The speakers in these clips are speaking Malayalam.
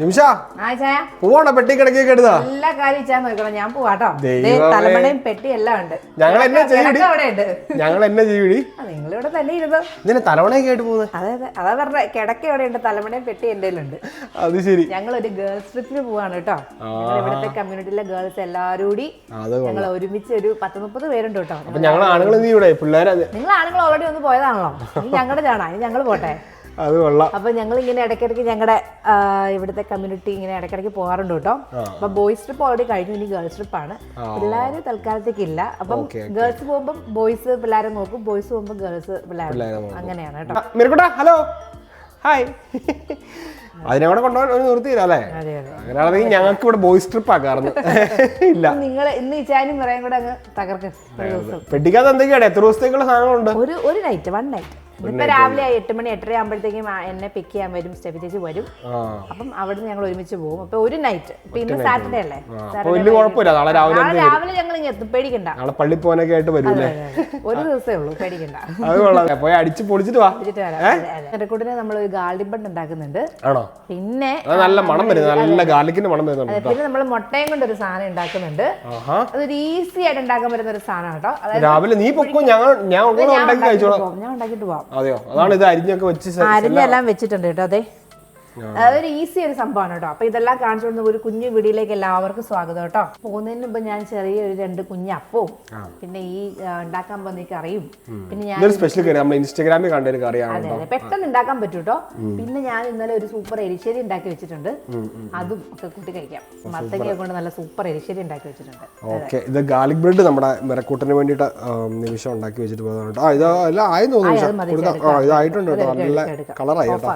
നിമിഷ പോവാണോ പെട്ടി കിടക്കൊക്കെ എടുത്താ എല്ലാ കാര്യം നോക്കണം. ഞാൻ പോവാട്ടോ. തലമുടയും പെട്ടി എല്ലാം ഉണ്ട്. ഞങ്ങൾ എന്നെ ചെയ്യടി നിങ്ങളിവിടെ തന്നെ ഇരുന്നു ഇതിന് തലമുണയൊക്കെ ആയിട്ട് പോകുന്നത്. അതെ അതാ പറഞ്ഞ കിടക്ക എവിടെ ഉണ്ട്, തലമുടയും പെട്ടി എന്റെ ഉണ്ട്. അത് ശരി. ഞങ്ങൾ ഒരു ഗേൾസ് ട്രിപ്പിന് പോവാണ് കേട്ടോ. ഇവിടുത്തെ കമ്മ്യൂണിറ്റിയിലെ ഗേൾസ് എല്ലാവരും കൂടി ഞങ്ങൾ ഒരുമിച്ച് ഒരു 10-30 പേരുണ്ട് കേട്ടോ. ഞങ്ങൾ ആണുങ്ങൾ നിങ്ങൾ ആണുങ്ങൾ ഓൾറെഡി ഒന്ന് പോയതാണല്ലോ. ഞങ്ങളുടെ ചാണ ഞങ്ങൾ പോട്ടെ. അത് കൊള്ളാം. അപ്പൊ ഞങ്ങൾ ഇങ്ങനെ ഇടയ്ക്കിടയ്ക്ക് ഞങ്ങളുടെ ഇവിടുത്തെ കമ്മ്യൂണിറ്റി ഇങ്ങനെ ഇടയ്ക്കിടയ്ക്ക് പോകാറുണ്ട് കേട്ടോ. അപ്പൊ ബോയ്സ് ട്രിപ്പ് ഓൾറെഡി കഴിഞ്ഞു, ഇനി ഗേൾസ് ട്രിപ്പാണ്. പിള്ളേര് തൽക്കാലത്തേക്ക് ഇല്ല. അപ്പം ഗേൾസ് പോകുമ്പോൾ ബോയ്സ് പിള്ളേരെ നോക്കും, ബോയ്സ് പോകുമ്പോൾ ഗേൾസ് പിള്ളേരെ അങ്ങനെയാണ് കേട്ടോ. Hello hi. അതിനെ കൂടെ കൊണ്ടുപോകാൻ നിർത്തിയില്ല അല്ലേ? അങ്ങനെയാണെങ്കിൽ ഞങ്ങൾക്ക് ഇവിടെ ബോയ്സ് ട്രിപ്പ് ആക്കാറുണ്ട്. ഇല്ല, നിങ്ങൾ ഇന്ന് ഇച്ചാനും പറയാൻ കൂടെ അങ്ങ് തകർക്കും. പെട്ടിക്കാത്ത എന്തൊക്കെയാണ്? എത്ര ദിവസത്തേക്കുള്ള സാധനങ്ങളുണ്ട്? ഒരു നൈറ്റ് 1 നൈറ്റ്. ഇപ്പൊ രാവിലെ 8 മണി 8:30 ആകുമ്പോഴത്തേക്കും എന്നെ പിക്ക് ചെയ്യാൻ വരും, സ്റ്റെഫി ചേച്ചി വരും. അപ്പം അവിടെ ഞങ്ങൾ ഒരുമിച്ച് പോകും. അപ്പൊ ഒരു നൈറ്റ്. ഇന്ന് സാറ്റർഡേ അല്ലേ? രാവിലെ ഞങ്ങൾ ഇങ്ങനെ എത്തും, പേടിക്കണ്ട. പള്ളി പോകാനൊക്കെ ആയിട്ട് വരും. ഒരു ദിവസമേ ഉള്ളൂ, പേടിക്കണ്ട. പോയി അടിച്ച് പൊളിച്ചിട്ട് വാ. കൂട്ടിന് നമ്മൾ ഒരു ഗാർലിക് ബൺ ഉണ്ടാക്കുന്നുണ്ട്. പിന്നെ നല്ല മണം വരുന്നത്, നല്ല ഗാർലിക്കിന്റെ മണം വരുന്നുണ്ട്. പിന്നെ നമ്മൾ മുട്ടയും കൊണ്ട് ഒരു സാധനം ഉണ്ടാക്കുന്നുണ്ട്. അതൊരു ഈസി ആയിട്ട് ഉണ്ടാക്കാൻ പറ്റുന്ന ഒരു സാധനം കേട്ടോ. രാവിലെ നീ പൊക്കോ, ഞാൻ ഉണ്ടാക്കിട്ട് പോവാം. അതെയോ? അതാണ് ഇത് അരിഞ്ഞൊക്കെ വെച്ച് അരിഞ്ഞെല്ലാം വെച്ചിട്ടുണ്ട് കേട്ടോ. അതെ, അതൊരു ഈസി ഒരു സംഭവമാണ് കേട്ടോ. അപ്പൊ ഇതെല്ലാം കാണിച്ചു കൊടുക്കുന്ന ഒരു കുഞ്ഞു വീഡിയോയിലേക്ക് എല്ലാവർക്കും സ്വാഗതം കേട്ടോ. പോകുന്നതിന് മുമ്പ് ഞാൻ ചെറിയൊരു 2 കുഞ്ഞ് അപ്പവും പിന്നെ ഈ ഉണ്ടാക്കാൻ പോകുന്ന കറിയും പിന്നെ ഞാൻ സ്പെഷ്യൽ കറി നമ്മൾ ഇൻസ്റ്റാഗ്രാമിൽ കണ്ട ഒരു കറിയാണ്. അതെ, പെട്ടെന്ന് ഉണ്ടാക്കാൻ പറ്റും കേട്ടോ. പിന്നെ ഞാൻ ഇന്നലെ ഒരു സൂപ്പർ എരിശ്ശേരി ഉണ്ടാക്കി വെച്ചിട്ടുണ്ട്. അതും ഒക്കെ കൂട്ടി കഴിക്കാം. മത്തങ്ങ കൊണ്ട് നല്ല സൂപ്പർ എരിശ്ശേരി ഉണ്ടാക്കി വെച്ചിട്ടുണ്ട്. ഓക്കെ, ഇത് ഗാർലിക് ബ്രെഡ് നമ്മുടെ മിറക്കൂട്ടിന് വേണ്ടിയിട്ട് നിമിഷം ഉണ്ടാക്കി വെച്ചിട്ട് പോകുന്നുണ്ട്. ഇതെല്ലാം ആയെന്ന് തോന്നുന്നു. ഇതായിട്ടുണ്ട് കേട്ടോ, നല്ല കളറായി കേട്ടോ.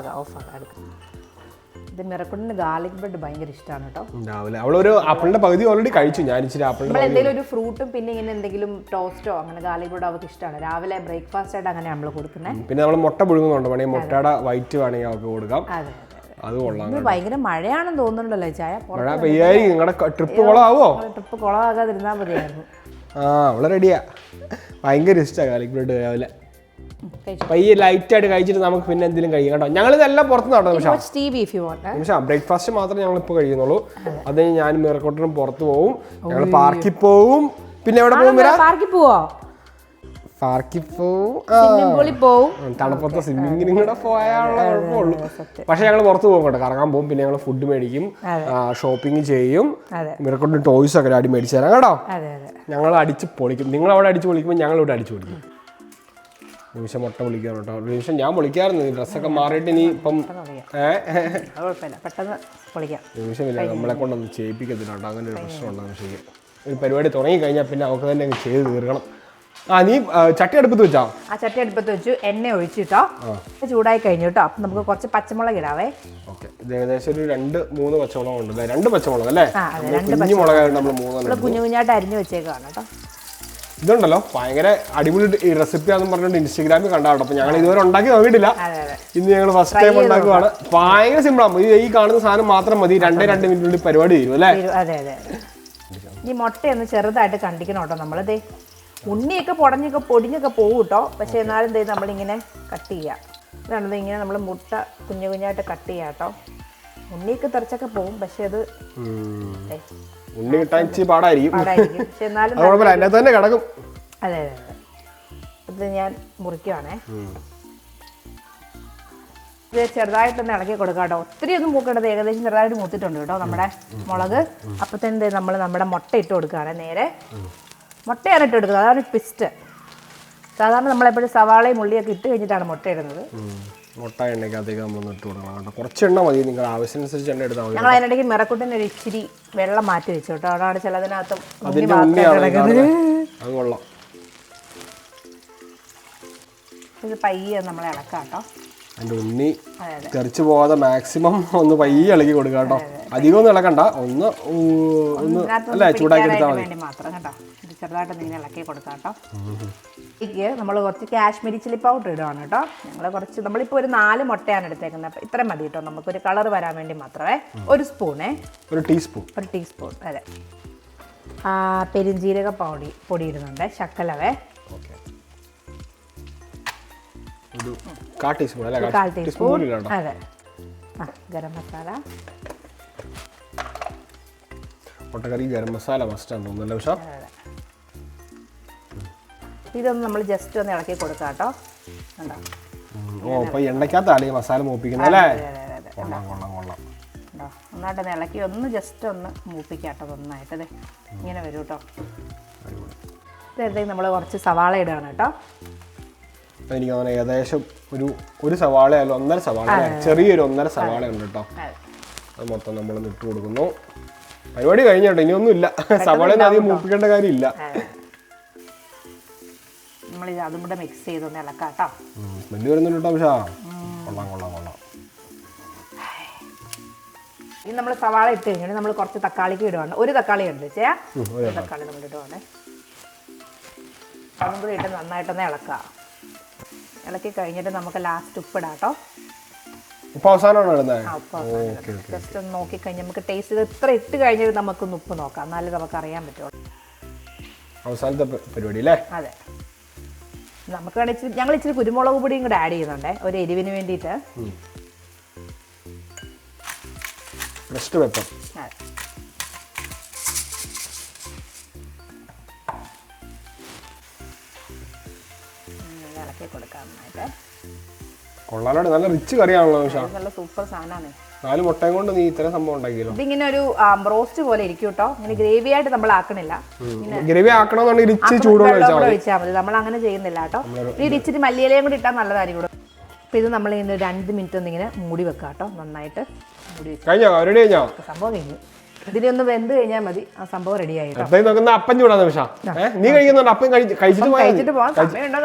ഇത് മിറക്കുട്ടിന് ഗാർലിക് ബ്രെഡ് ഭയങ്കര ഇഷ്ടമാണ് കേട്ടോ. രാവിലെ അവളൊരു ആപ്പിളിന്റെ പകുതി ഓൾറെഡി കഴിച്ചു. ഞാൻ ഇച്ചിരി ആപ്പിളിന്റെ എന്തെങ്കിലും ഒരു ഫ്രൂട്ടും പിന്നെ ഇങ്ങനെ എന്തെങ്കിലും ടോസ്റ്റോ അങ്ങനെ ഗാർലിക് ബ്രെഡ് അവർക്ക് ഇഷ്ടമാണ്. രാവിലെ ബ്രേക്ക്ഫാസ്റ്റ് ആയിട്ട് അങ്ങനെ നമ്മൾ കൊടുക്കുന്നത്. പിന്നെ നമ്മൾ മുട്ട പുഴുങ്ങുന്നുണ്ട്, വേണമെങ്കിൽ മുട്ടയുടെ വൈറ്റ് വേണമെങ്കിൽ അവർക്ക് കൊടുക്കാം. അത് കൊള്ളാം. ഭയങ്കര മഴയാണെന്ന് തോന്നുന്നുണ്ടല്ലോ ചായ. മഴ പെയ്യായിരിക്കും. നിങ്ങളുടെ ട്രിപ്പ് കുളമാവോ? ട്രിപ്പ് കുളമാകാതിരുന്നാൽ മതിയായിരുന്നു. അവളെ റെഡിയാ. ഭയങ്കര ഇഷ്ടമാണ് ഗാർലിക് ബ്രെഡ്. രാവിലെ പയ്യെ ലൈറ്റ് ആയിട്ട് കഴിച്ചിട്ട് നമുക്ക് പിന്നെ എന്തെങ്കിലും കഴിക്കാം കേട്ടോ. ഞങ്ങൾ ഇതെല്ലാം പുറത്തുനിന്ന് നിമിഷം ബ്രേക്ക്ഫാസ്റ്റ് മാത്രമേ ഞങ്ങൾ ഇപ്പോൾ കഴിക്കുന്നുള്ളൂ. അത് ഞാൻ മിറക്കോട്ടിനും പുറത്ത് പോവും, ഞങ്ങൾ പാർക്കിൽ പോവും. പിന്നെ എവിടെ പോകും? പാർക്കിൽ പോവും, തണുപ്പത്തെ സ്വിമ്മിങ്ങിനും കൂടെ പോയാലുള്ള കുഴപ്പമുള്ളൂ. പക്ഷെ ഞങ്ങൾ പുറത്ത് പോകും കേട്ടോ, കറങ്ങാൻ പോകും. പിന്നെ ഞങ്ങൾ ഫുഡ് മേടിക്കും, ഷോപ്പിംഗ് ചെയ്യും. മിറക്കോട്ടിന് ടോയ്സ് ഒക്കെ അടി മേടിച്ചു തരാം കേട്ടോ. ഞങ്ങൾ അടിച്ച് പൊളിക്കും. നിങ്ങൾ അവിടെ അടിച്ച് പൊളിക്കുമ്പോൾ ഞങ്ങൾ ഇവിടെ അടിച്ച് പൊളിക്കും. നിമിഷം മുട്ട പൊളിക്കാറ് കേട്ടോ. നിമിഷം ഞാൻ പൊളിക്കാറുണ്ട്. ഡ്രസ്സൊക്കെ മാറിയിട്ട് ഇനി ഇപ്പം നിമിഷമില്ല, നമ്മളെ കൊണ്ടൊന്നും ചെയ്യിപ്പിക്കത്തില്ല കേട്ടോ. അങ്ങനെ ഒരു പ്രശ്നമുണ്ട് നിമിഷം. ഒരു പരിപാടി തുടങ്ങി കഴിഞ്ഞാൽ പിന്നെ നമുക്ക് തന്നെ അങ്ങ് ചെയ്ത് തീർക്കണം. നീ ചട്ടി അടുപ്പത്ത് വെച്ചോ? ചട്ടി അടുപ്പത്ത് വെച്ചു, എണ്ണ ഒഴിച്ചിട്ടോ. ചൂടായി കഴിഞ്ഞു കേട്ടോ. അപ്പം നമുക്ക് കുറച്ച് പച്ചമുളക് ഇടാവേ. ഓക്കെ, ഇത് ഏകദേശം ഒരു 2-3 പച്ചമുളക് ഉണ്ട് അല്ലേ? 2 പച്ചമുളക് അല്ലേ? കുഞ്ഞു മുളകായിട്ട് നമ്മൾ 3 കുഞ്ഞു കുഞ്ഞായിട്ട് അരിഞ്ഞു വെച്ചേക്കാണ് കേട്ടോ. ഇതുണ്ടല്ലോ ഭയങ്കര അടിപൊളി റെസിപ്പിയാണെന്ന് പറഞ്ഞിട്ട് ഇൻസ്റ്റാഗ്രാമിൽ കണ്ടാട്ടോ. അപ്പൊ ഞങ്ങൾ ഇതുവരെ ഉണ്ടാക്കി നോക്കിയിട്ടില്ല. ഇന്ന് ഞങ്ങൾ ഫസ്റ്റ് ടൈം ഉണ്ടാക്കുവാണ്. ഭയങ്കര സിമ്പിളാണ്. ഈ കാണുന്ന സാധനം മാത്രം മതി. 2 മിനിറ്റിനുള്ളിൽ പരിപാടി തീരും അല്ലേ? അതെ അതെ. ഈ മുട്ടയൊന്ന് ചെറുതായിട്ട് കണ്ടിക്കണം കേട്ടോ. നമ്മളിതേ ഉണ്ണിയൊക്കെ പൊടിഞ്ഞൊക്കെ പോകും കേട്ടോ. പക്ഷെ എന്നാലും ദേ നമ്മളിങ്ങനെ കട്ട് ചെയ്യാം. ഇതാണത് ഇങ്ങനെ നമ്മൾ മുട്ട കുഞ്ഞു കുഞ്ഞായിട്ട് കട്ട് ചെയ്യാം കേട്ടോ. ഉണ്ണിയൊക്കെ തെറിച്ചൊക്കെ പോകും, പക്ഷെ അത് ഉണ്ണി കിട്ടാൻ ഇച്ചിരി പാടായിരിക്കും. പക്ഷെ എന്നാലും തന്നെ കിടക്കും. അതെ അതെ അതെ. ഇത് ഞാൻ മുറിക്കുവാണേ. ഇത് ചെറുതായിട്ടൊന്ന് ഇളക്കി കൊടുക്കാം കേട്ടോ. ഒത്തിരി ഒന്നും മൂക്കേണ്ടത്, ഏകദേശം ചെറുതായിട്ട് മൂത്തിട്ടുണ്ട് കേട്ടോ നമ്മുടെ മുളക്. അപ്പത്തന്നെ നമ്മൾ നമ്മുടെ മുട്ട ഇട്ട് കൊടുക്കുകയാണ്. നേരെ മുട്ടയാണ് ഇട്ട് കൊടുക്കുന്നത്. അതാണ് ട്വിസ്റ്റ്. സാധാരണ നമ്മളെപ്പോഴും സവാളയും ഉള്ളിയൊക്കെ ഇട്ട് കഴിഞ്ഞിട്ടാണ് മുട്ട ഇടുന്നത്. മുട്ട എണ്ണയ്ക്കകത്തേക്ക് നമ്മൾ ഇട്ട് കൊടുക്കണം കേട്ടോ. കുറച്ച് എണ്ണ മതി, നിങ്ങൾ ആവശ്യമനുസരിച്ച് എണ്ണ എടുത്താൽ മതി. ഞങ്ങൾ അതിനിടയ്ക്ക് മിറക്കുട്ടിന് ഒരു ഇച്ചിരി വെള്ളം മാറ്റി വെച്ചു കേട്ടോ. അതാണ് ചിലതിനകത്ത് അത് കൊള്ളാം. ഇത് പയ്യെ നമ്മളെ ഇളക്കാം കേട്ടോ. അതിൻ്റെ ഉണ്ണി തെറിച്ച് പോകാതെ മാക്സിമം ഒന്ന് പയ്യെ ഇളക്കി കൊടുക്കുക കേട്ടോ. അധികം ഒന്നും ഇളക്കണ്ട, ഒന്ന് അല്ലേ ചൂടാക്കി എടുത്താൽ മതി മാത്രം കേട്ടോ. ഇത് ചെറുതായിട്ട് ഇങ്ങനെ ഇളക്കി കൊടുക്കാം കേട്ടോ. നമ്മൾ കുറച്ച് കാശ്മീരി ചില്ലി പൗഡർ ഇടുകയാണ് കേട്ടോ. നമ്മളിപ്പോൾ ഒരു 4 മുട്ടയാണ് എടുത്തേക്കുന്നത്. അപ്പം ഇത്രയും മതി കേട്ടോ. നമുക്കൊരു കളർ വരാൻ വേണ്ടി മാത്രമേ. ഒരു സ്പൂണേ, ഒരു ടീസ്പൂൺ അതെ. പെരുംജീരക പൊടി ഇടുന്നുണ്ട്, ശക്കലവേ. കാൽ ടീസ്പൂൺ അതെ. ഗരം മസാല മുട്ടക്കറി ഗരം മസാല മസ്റ്റാണ് തോന്നുന്നല്ലേ പക്ഷേ ഇതൊന്ന് നമ്മൾ ജസ്റ്റ് ഒന്ന് ഇളക്കി കൊടുക്കാം കേട്ടോ. കണ്ടോ? ഓ അപ്പോൾ എണ്ണയ്ക്കകത്താണ് ഈ മസാല മൂപ്പിക്കുന്നത് അല്ലേ? കൊള്ളാം കൊള്ളാം കൊള്ളാം. കണ്ടോ? നന്നായിട്ടൊന്ന് ഇളക്കി ഒന്ന് ജസ്റ്റ് ഒന്ന് മൂപ്പിക്കാം കേട്ടോ. നന്നായിട്ട് അതെ ഇങ്ങനെ വരും കേട്ടോ. ഇതെന്തെങ്കിലും നമ്മൾ കുറച്ച് സവാള ഇടുകയാണ് കേട്ടോ. എനിക്ക് തോന്നുന്നു ഏകദേശം ഒരു സവാള അല്ല 1.5 സവാള, ചെറിയൊരു 1.5 സവാള ഉണ്ട് കേട്ടോ. അത് മൊത്തം നമ്മൾ ഇട്ട് കൊടുക്കുന്നു. പരിപാടി കഴിഞ്ഞോട്ടോ, ഇനിയൊന്നുമില്ല. സവാളയൊന്നും അധികം മൂപ്പിക്കേണ്ട കാര്യമില്ല. നമ്മളിത് അതും കൂടെ മിക്സ് ചെയ്തൊന്ന് ഇളക്കാം കേട്ടോ. സ്മെല്ല് വരുന്നുണ്ട് കേട്ടോ. പക്ഷേ കൊള്ളാം കൊള്ളാം കൊള്ളാം. ഇനി നമ്മൾ സവാള ഇട്ട് കഴിഞ്ഞാൽ നമ്മൾ കുറച്ച് തക്കാളിക്ക് ഇടുവാണ്. ഒരു തക്കാളി ഉണ്ട് ചേ, ഒരു തക്കാളി നമ്മൾ ഇടുവാണ്. അതും കൂടി ഇട്ട് നന്നായിട്ടൊന്ന് ഇളക്കാം. ഇളക്കി കഴിഞ്ഞിട്ട് നമുക്ക് ലാസ്റ്റ് ഉപ്പിടാം കേട്ടോ. ഉപ്പ് അവസാനമാണോ ഇടുന്നത്? ജസ്റ്റ് ഒന്ന് നോക്കിക്കഴിഞ്ഞാൽ നമുക്ക് ടേസ്റ്റ് ഇത്ര ഇട്ട് കഴിഞ്ഞിട്ട് നമുക്കൊന്ന് ഉപ്പ് നോക്കാം, എന്നാലേ നമുക്ക് അറിയാൻ പറ്റുള്ളൂ. അവസാനത്തെ പരിപാടി അല്ലേ? അതെ. നമുക്ക് വേണമെങ്കിൽ ഞങ്ങൾ ഇച്ചിരി കുരുമുളക് പൊടിയും കൂടെ ആഡ് ചെയ്യുന്നുണ്ട് ഒരു എരിവിന് വേണ്ടിയിട്ട്. Next pepper. ഇളക്കി കൊടുക്കാം നന്നായിട്ട്. കൊള്ളാലോടെ നല്ല റിച്ച് കറിയാണല്ലോ. നല്ല സൂപ്പർ സാധനമാണ്. 4 മുട്ടയും കൊണ്ട് നീ ഇത്ര സംഭവം ഉണ്ടാക്കിയല്ലോ. ഇതിങ്ങനെ ഒരു റോസ്റ്റ് പോലെ ഇരിക്കും കേട്ടോ. ഇങ്ങനെ ഗ്രേവി ആയിട്ട് നമ്മൾ ആക്കണില്ല. ഗ്രേവി ആക്കണമെന്നുണ്ടെങ്കിൽ റിച്ച് ചൂടുവെള്ളം ഒഴിച്ചാൽ മതി. നമ്മൾ അങ്ങനെ ചെയ്യുന്നില്ല കേട്ടോ. ഈ ഇച്ചിരി മല്ലിയിലയും കൂടി ഇട്ടാൽ നല്ലതായിരിക്കും. അപ്പോൾ ഇത് നമ്മൾ ഇന്ന് 2 മിനിറ്റ് ഒന്നിങ്ങനെ മൂടി വെക്കാം കേട്ടോ. നന്നായിട്ട് മൂടി വെക്കാം. കഴിഞ്ഞോ? സംഭവം കഴിഞ്ഞു. ഇതിനൊന്ന് വെന്ത് കഴിഞ്ഞാൽ മതി, ആ സംഭവം റെഡി ആയിട്ടോ. അപ്പം ചൂടാ നിമിഷ. നീ കഴിക്കുന്നുണ്ട്? അപ്പം കഴിച്ചിട്ട് പോകാൻ സമയമുണ്ടോ?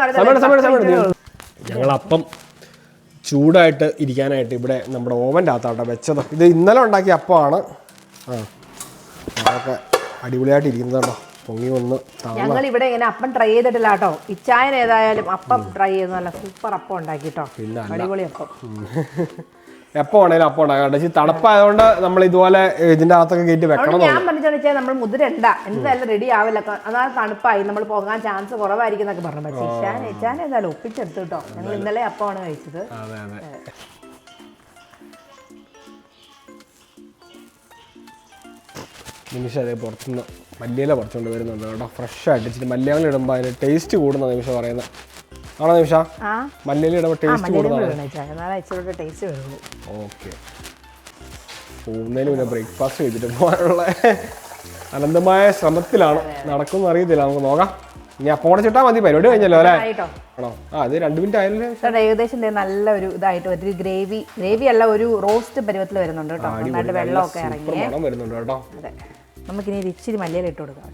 ഞങ്ങൾ അപ്പം ചൂടായിട്ട് ഇരിക്കാനായിട്ട് ഇവിടെ നമ്മുടെ ഓവൻ്റെ അകത്താട്ടോ വെച്ചത്. ഇത് ഇന്നലെ ഉണ്ടാക്കിയ അപ്പമാണ്. അതൊക്കെ അടിപൊളിയായിട്ട് ഇരിക്കുന്നത് കേട്ടോ. പൊങ്ങി വന്ന് ഞങ്ങൾ ഇവിടെ ഇങ്ങനെ അപ്പം ട്രൈ ചെയ്തിട്ടില്ല കേട്ടോ. ഇച്ചായൻ ഏതായാലും അപ്പം ട്രൈ ചെയ്ത് നല്ല സൂപ്പർ അപ്പം ഉണ്ടാക്കി കേട്ടോ. അടിപൊളി അപ്പം. എപ്പോൾ വേണേലും അപ്പം ഉണ്ടാക്കാം. തണുപ്പായതുകൊണ്ട് നമ്മൾ ഇതുപോലെ ഇതിൻ്റെ അകത്തൊക്കെ കയറ്റി വെക്കണം. ഞാൻ പറഞ്ഞെന്ന് വെച്ചാൽ നമ്മൾ മുതിരണ്ട എന്തായാലും റെഡി ആവില്ല, അതാണ് തണുപ്പായി നമ്മൾ പോകാൻ ചാൻസ് കുറവായിരിക്കും എന്നൊക്കെ പറഞ്ഞു. പക്ഷേ ഇച്ചാൻ ഏതായാലും ഒപ്പിച്ചെടുത്തു കേട്ടോ. ഞങ്ങൾ ഇന്നലെ അപ്പമാണ് കഴിച്ചത്. നിമിഷം അതേ പുറത്തുനിന്ന് മല്ലിയില പറിച്ചുകൊണ്ട് വരുന്നുണ്ട് കേട്ടോ. ഫ്രഷ് ആയിട്ട് ഇച്ചിരി മല്ലിയില ഇടുമ്പോൾ അതിന് ടേസ്റ്റ് കൂടുന്ന നിമിഷം പറയുന്നത് ആണോ നിമിഷ? മല്ലിയില ഇടുമ്പോൾ ടേസ്റ്റ് കൂടുന്നതാണ്. ഓക്കെ. പോകുന്നതിന് പിന്നെ ബ്രേക്ക്ഫാസ്റ്റ് ചെയ്തിട്ട് പോകാനുള്ള അനന്തമായ ശ്രമത്തിലാണ്. നടക്കുമെന്ന് അറിയത്തില്ല, നമുക്ക് നോക്കാം. ഇനി അപ്പം കൂടെ ചിട്ടാൽ മതി. പരിപാടി കഴിഞ്ഞല്ലോ അല്ലേ? ആണോ? അത് 2 മിനിറ്റ് ആയല്ലേ? ഏകദേശം നല്ല ഒരു ഇതായിട്ട് ഒരു ഗ്രേവി അല്ല, ഒരു റോസ്റ്റ് പരുവത്തിൽ വരുന്നുണ്ട് കേട്ടോ. നന്നായിട്ട് വെള്ളമൊക്കെ ഇറങ്ങി വരുന്നുണ്ട് കേട്ടോ. അതെ. നമുക്കിനി ഇച്ചിരി മല്ലിയില ഇട്ട് കൊടുക്കാം.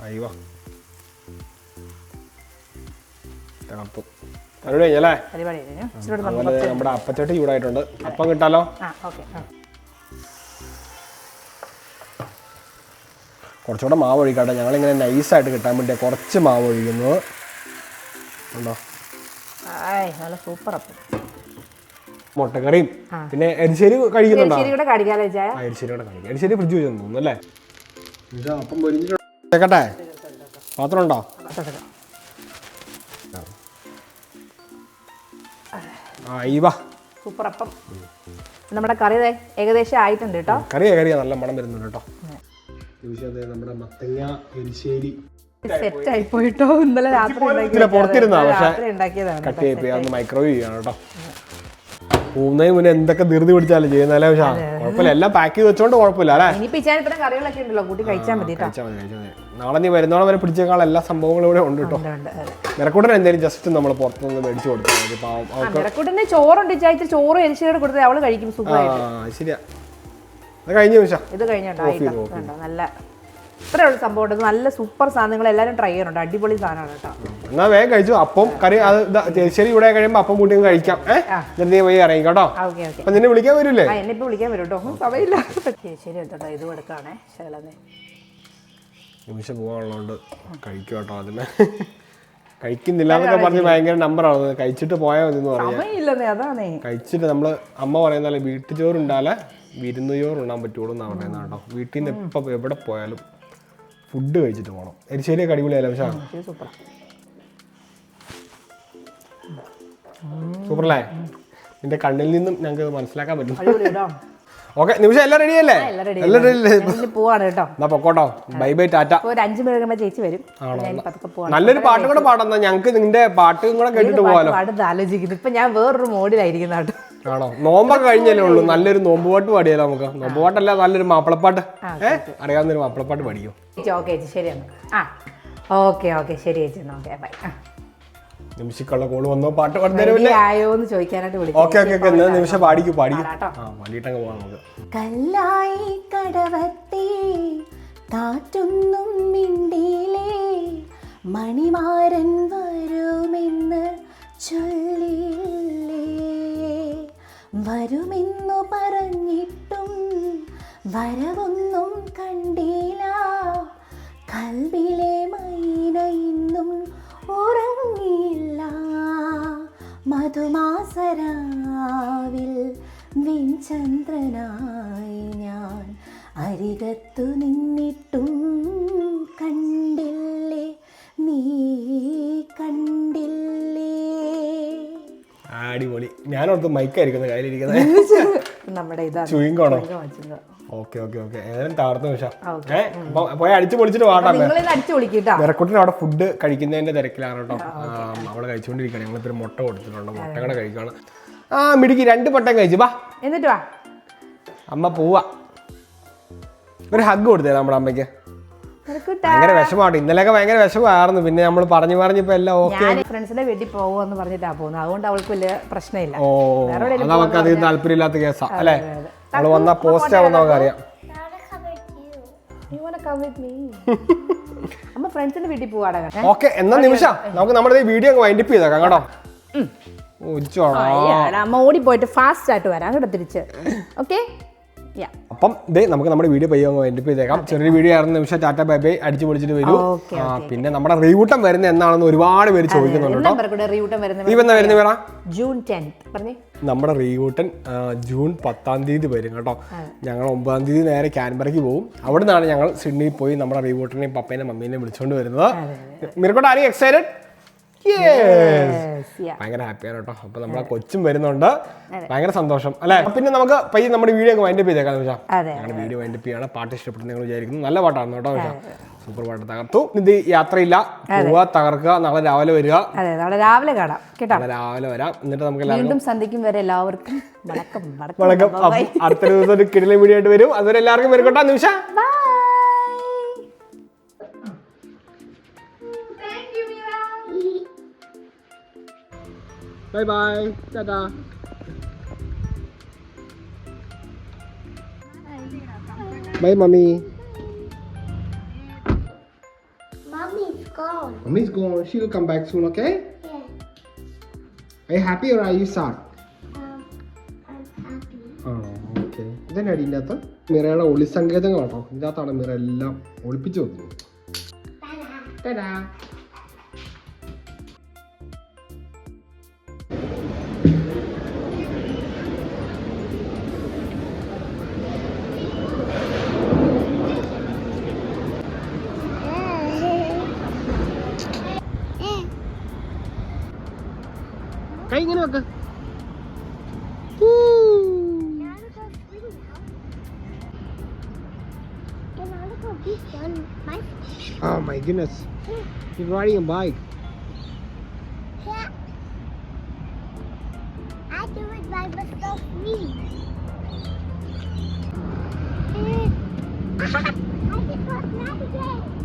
അയ്യോ പരിപാടി കഴിഞ്ഞല്ലേ? നമ്മുടെ അപ്പച്ചട്ടി ചൂടായിട്ടുണ്ട്. അപ്പം കിട്ടാലോ? കുറച്ചുകൂടെ മാവ് ഒഴിക്കാട്ടെ. ഞങ്ങളിങ്ങനെ നൈസായിട്ട് കിട്ടാൻ വേണ്ടി കുറച്ച് മാവ് ഒഴിക്കുന്നത് ഉണ്ടോ. നല്ല സൂപ്പർ അപ്പം. മുട്ടക്കറിയും പിന്നെ എരിശ്ശേരി കഴിക്കുന്നുണ്ടോ? എരിശ്ശേരി ഫ്രിഡ്ജ് വെച്ചു തോന്നുന്നു അല്ലേ? അപ്പം പൊരിഞ്ഞിട്ടെ പാത്രം ഉണ്ടോ? സൂപ്പർ അപ്പം. നമ്മുടെ കറി ഏകദേശം ആയിട്ടുണ്ട് കേട്ടോ. കറിയാ നല്ല മണം വരുന്നുണ്ട് കേട്ടോ. നമ്മുടെ മത്തങ്ങ എരിശ്ശേരി സെറ്റ് ആയി പോയിട്ടോ. ഇന്നലെ രാത്രി പുറത്തിരുന്നാ പക്ഷെ കട്ട് ചെയ്ത് മൈക്രോവേവ് ചെയ്യണം കേട്ടോ. പോകുന്നതിന് മുന്നേ എന്തൊക്കെ ധൃതി പിടിച്ചാലും ചെയ്യുന്നല്ലേ? പക്ഷേ കുഴപ്പമില്ല, എല്ലാം പാക്ക് ചെയ്ത് വെച്ചോണ്ട് കുഴപ്പമില്ല അല്ലേ? കറികളൊക്കെ ഉണ്ടല്ലോ, കൂട്ടി കഴിച്ചാൽ മതി. നാളെ നീ വരുന്നോളം വരെ പിടിച്ചേക്കാൾ എല്ലാ സംഭവങ്ങളും ഇവിടെ ഉണ്ട് കേട്ടോ. നിരക്കൂട്ടൻ എന്തായാലും ജസ്റ്റ് നമ്മൾ പുറത്തുനിന്ന് മേടിച്ചു കൊടുത്താൽ ചോറുണ്ട്. ചോറ് എരിശ്ശേരി കൊടുത്താൽ അവള് കഴിക്കും സുഖമായിട്ട്. ശരിയാ. കഴിഞ്ഞ നിമിഷം ഇത് കഴിഞ്ഞോ? നല്ല ഇത്രയുള്ള സംഭവം. നല്ല സൂപ്പർ സാധനങ്ങൾ എല്ലാവരും ട്രൈ ചെയ്യാനുണ്ട്. അടിപൊളി സാധനമാണ് കേട്ടോ. എന്നാ വേഗം കഴിച്ചു. അപ്പം കറി അത് ശരി ഇവിടെ കഴിയുമ്പോൾ അപ്പം കൂട്ടി കഴിക്കാം. നീ പോയി ഇറങ്ങിക്കോട്ടോ. അപ്പൊ നിന്നെ വിളിക്കാൻ വരൂല്ലേ? എന്നെ ഇപ്പൊ വിളിക്കാൻ വരും കേട്ടോ. സമയമില്ല. ശരി എടുത്തോട്ടോ. ഇത് എടുക്കാണേ. ശകലേ നിമിഷം പോകാനുള്ളതുകൊണ്ട് കഴിക്കും കേട്ടോ. അതിന് കഴിക്കുന്നില്ല എന്നൊക്കെ പറഞ്ഞ് ഭയങ്കര നമ്പറാണ്. കഴിച്ചിട്ട് പോയാൽ മതി എന്ന് പറയാം. കഴിച്ചിട്ട് നമ്മള് അമ്മ പറയുന്നല്ലേ വീട്ടുചോറുണ്ടാലേ വിരുന്ന് ചോറ് ഉണ്ണാൻ പറ്റുള്ളൂ എന്നാണ് പറയുന്നത് കേട്ടോ. വീട്ടിൽ നിന്ന് എപ്പോൾ എവിടെ പോയാലും ഫുഡ് കഴിച്ചിട്ട് പോകണം. എരിശ്ശേരിയൊക്കെ അടിപൊളിയല്ലേ? പക്ഷേ സൂപ്പറല്ലേ? നിന്റെ കണ്ണിൽ നിന്നും ഞങ്ങൾക്ക് മനസ്സിലാക്കാൻ പറ്റും. അടിപൊളി കേട്ടോ. ഓക്കെ, നിമിഷം എല്ലാം റെഡി അല്ലേ? എല്ലാം റെഡി പോവാണ് കേട്ടോ. എന്നാ പൊക്കോട്ടോ. Bye bye, Tata. ഒരു 5 മിനിറ്റ് കഴിയുമ്പോൾ ചേച്ചി വരും. നല്ലൊരു പാട്ടും കൂടെ പാടാം. ഞങ്ങൾക്ക് നിന്റെ പാട്ടും കൂടെ കേട്ടിട്ട് പോകാലോ. പാടുന്നത് ആലോചിക്കുന്നു. ഇപ്പൊ ഞാൻ വേറൊരു മോഡിലായിരിക്കുന്ന കേട്ടോ. ആണോ? നോമ്പൊക്കെ കഴിഞ്ഞല്ലേ ഉള്ളൂ. നല്ലൊരു നോമ്പ് പാട്ട് പാടിയാലോ നമുക്ക്? നോമ്പ് പാട്ടല്ല, നല്ലൊരു മാപ്പിളപ്പാട്ട്. അറിയാവുന്നൊരു മാപ്പിളപ്പാട്ട് പാടിക്കോ. ഓക്കെ ചേച്ചി, ശരിയാണ്. ആ ഓക്കെ ഓക്കെ, ശരി ചേച്ചി. Okay bye. നിമിഷക്കുള്ള കോള് വന്നോ? പാട്ട് പാടുന്നേരമില്ലേ? ആയോന്ന് ചോദിക്കാനായിട്ട് വിളിച്ചു. ഓക്കെ ഓക്കെ ഓക്കെ, നിമിഷം പാടിക്കൂ. പാടിയിട്ടങ്ങ് പോവാം നമുക്ക്. കല്ലായി കടവത്തെ കാറ്റൊന്നും മിണ്ടിയിലേ, മണിമാരൻ വരുമെന്ന് ചൊല്ലിയില്ലേ, വരുമെന്നു പറഞ്ഞിട്ടും വരവൊന്നും കണ്ടില്ല, കൽവിലെ മൈന ഇന്നും ഉറങ്ങിയില്ല, മധുമാസരാവിൽ വിൻചന്ദ്രനായി ഞാൻ അരികത്തു നിന്നിട്ടും കണ്ടില്ലേ, നീ കണ്ടില്ലേ. അടിപൊളി. ഞാനോർത്ത് മൈക്കായിരിക്കുന്ന കയ്യിലിരിക്കുന്നത്. നമ്മുടെ ഇതാ ചുയിങ്കോണോ? ഓക്കെ ഓക്കെ ഓക്കെ, ഏതായാലും തകർന്നു നിമിഷം. പോയി അടിച്ചു പൊളിച്ചിട്ട് വാട്ടാ. വിറക്കുട്ടിന് അവിടെ ഫുഡ് കഴിക്കുന്നതിന്റെ തിരക്കിലാണ് കേട്ടോ. അവിടെ കഴിച്ചുകൊണ്ടിരിക്കുകയാണ്. ഞങ്ങളിപ്പോ മുട്ട കൊടുത്തിട്ടുണ്ട്. മുട്ടകളെ കഴിക്കുകയാണ്. ആ മിടുക്കി, 2 പട്ടം കഴിച്ചു. വാ എന്നിട്ട് വാ, അമ്മ പോവാ. ഒരു ഹഗ് കൊടുത്തേ നമ്മുടെ അമ്മയ്ക്ക്. ഭയങ്കര വിഷമാണ്. ഇന്നലെയൊക്കെ ഭയങ്കര വിഷമായിരുന്നു. പിന്നെ നമ്മൾ പറഞ്ഞിപ്പോ എല്ലാം ഓക്കെ. ഫ്രണ്ട്സിന്റെ വീട്ടിൽ പോകുമെന്ന് പറഞ്ഞിട്ടാ പോകുന്നത്. അതുകൊണ്ട് അവൾക്ക് വലിയ പ്രശ്നമില്ല. ഓ, അതവർക്ക് അധികം താല്പര്യമില്ലാത്ത കേസാ അല്ലേ? അവള് വന്ന പോസ്റ്റ് ആവുന്ന നമുക്ക് അറിയാം. അമ്മ ഫ്രണ്ട്സിന്റെ വീട്ടിൽ പോവാടാ. ഓക്കെ, എന്നാ നിമിഷം നമുക്ക് നമ്മുടെ വീഡിയോ വൈൻഡപ്പ് ചെയ്തേക്കാം കേട്ടോ. അമ്മ ഓടിപ്പോയിട്ട് ഫാസ്റ്റ് ആയിട്ട് വരാം കേട്ടോ തിരിച്ച്. ഓക്കെ, അപ്പം നമുക്ക് നമ്മുടെ വീഡിയോ പയ്യോ വൈൻഡപ്പ് ചെയ്തേക്കാം. ചെറിയൊരു വീഡിയോ ആയിരുന്നു. നിമിഷം ടാറ്റ ബൈ ബൈ അടിച്ചു പൊളിച്ചിട്ട് വരും. പിന്നെ നമ്മുടെ റീവൂട്ടം വരുന്ന എന്നാണെന്ന് ഒരുപാട് പേര് ചോദിക്കുന്നുണ്ട്. നമ്മുടെ റീവൂട്ടൻ ജൂൺ 10-ാം തീയതി വരും കേട്ടോ. ഞങ്ങൾ 9-ാം തീയതി നേരെ കാൻബറയ്ക്ക് പോകും. അവിടെ നിന്നാണ് ഞങ്ങൾ സിഡ്നിയിൽ പോയി നമ്മുടെ റീവൂട്ടനെയും പപ്പേനെയും മമ്മീനെയും വിളിച്ചുകൊണ്ട് വരുന്നത്. മിറക്കോട്ട്, ആർ യു എക്സൈറ്റഡ്? ഭയങ്കര ഹാപ്പിയാണ് കേട്ടോ. അപ്പൊ നമ്മളെ കൊച്ചും വരുന്നുണ്ട്. ഭയങ്കര സന്തോഷം അല്ലെ? പിന്നെ നമുക്ക് പയ്യെ നമ്മുടെ വീഡിയോ വൈൻഡപ്പ് ചെയ്തേക്കാം. ഞങ്ങളുടെ വീഡിയോ വൈൻഡപ്പ് ചെയ്യാണ്. പാട്ട് ഇഷ്ടപ്പെട്ടു നിങ്ങൾ വിചാരിക്കുന്നു. നല്ല പാട്ടാണ് കേട്ടോ. സൂപ്പർ പാട്ട്, തകർത്തു. ഇത് യാത്രയില്ല, പോവുക, തകർക്കുക. നാളെ രാവിലെ വരിക. നാളെ രാവിലെ കാണാം കേട്ടോ. രാവിലെ വരാം. എന്നിട്ട് നമുക്ക് വീണ്ടും സന്ധിക്കും വരെ എല്ലാവർക്കും വണക്കം. അടുത്ത ദിവസം ഒരു കിടിലൻ വീഡിയോ ആയിട്ട് വരും. അതുവരെ എല്ലാവർക്കും വരക്കോട്ടെ. നിമിഷം bye bye, tada. Bye mommy. Mommy's gone. Mommy's gone. She will come back soon, okay? Yeah. Are you happy or are you sad? I'm happy. Oh, okay. Then അതിൻ്റെ അകത്ത് മിറയുടെ ഒളിസങ്കേതങ്ങൾ കേട്ടോ. ഇതിൻ്റെ അകത്താണ് മിറ എല്ലാം ഒളിപ്പിച്ചു വെക്കുന്നത്. ടാറ്റാ. കൈ ഇങ്ങനെ വെക്ക. Oh my goodness. You're riding a bike. Yeah. I do it by myself. I just want to